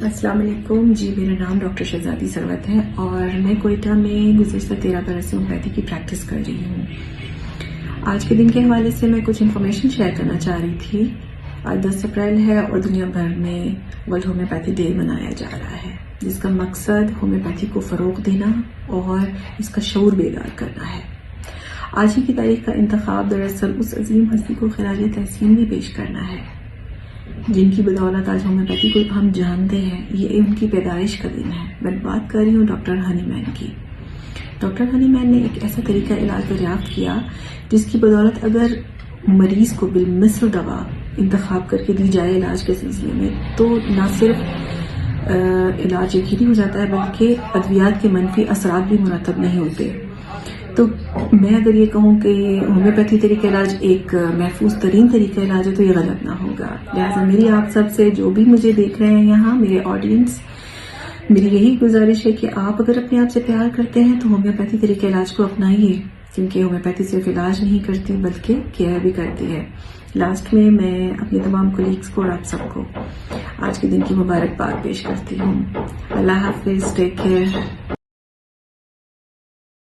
السلام علیکم جی، میرا نام ڈاکٹر شہزادی سروت ہے اور میں کوئٹہ میں گزشتہ 13 برس سے ہومیوپیتھی کی پریکٹس کر رہی ہوں۔ آج کے دن کے حوالے سے میں کچھ انفارمیشن شیئر کرنا چاہ رہی تھی۔ آج 10 اپریل ہے اور دنیا بھر میں ورلڈ ہومیوپیتھی ڈے منایا جا رہا ہے، جس کا مقصد ہومیوپیتھی کو فروغ دینا اور اس کا شعور بیدار کرنا ہے۔ آج ہی کی تاریخ کا انتخاب دراصل اس عظیم ہستی کو خراج تحسین بھی پیش کرنا ہے جن کی بدولت آج ہومیوپیتھی کو ہم جانتے ہیں۔ یہ ان کی پیدائش کا دن ہے۔ میں بات کر رہی ہوں ڈاکٹر ہنی مین کی۔ ڈاکٹر ہنی مین نے ایک ایسا طریقہ علاج دریافت کیا جس کی بدولت اگر مریض کو بالمثل دوا انتخاب کر کے دی جائے علاج کے سلسلے میں تو نہ صرف علاج یقینی ہو جاتا ہے بلکہ ادویات کے منفی اثرات بھی مرتب نہیں ہوتے۔ تو میں اگر یہ کہوں کہ ہومیوپیتھی طریقہ علاج ایک محفوظ ترین طریقہ علاج ہے تو یہ غلط نہ ہوگا۔ لہٰذا میری آپ سب سے، جو بھی مجھے دیکھ رہے ہیں یہاں، میرے آڈینس، میری یہی گزارش ہے کہ آپ اگر اپنے آپ سے پیار کرتے ہیں تو ہومیوپیتھی طریقہ علاج کو اپنائیے، کیونکہ ہومیوپیتھی صرف علاج نہیں کرتی بلکہ کیئر بھی کرتی ہے۔ لاسٹ میں اپنے تمام کولیگز کو اور آپ سب کو آج کے دن کی مبارکباد پیش کرتی ہوں۔ اللہ حافظ، ٹیک کیئر۔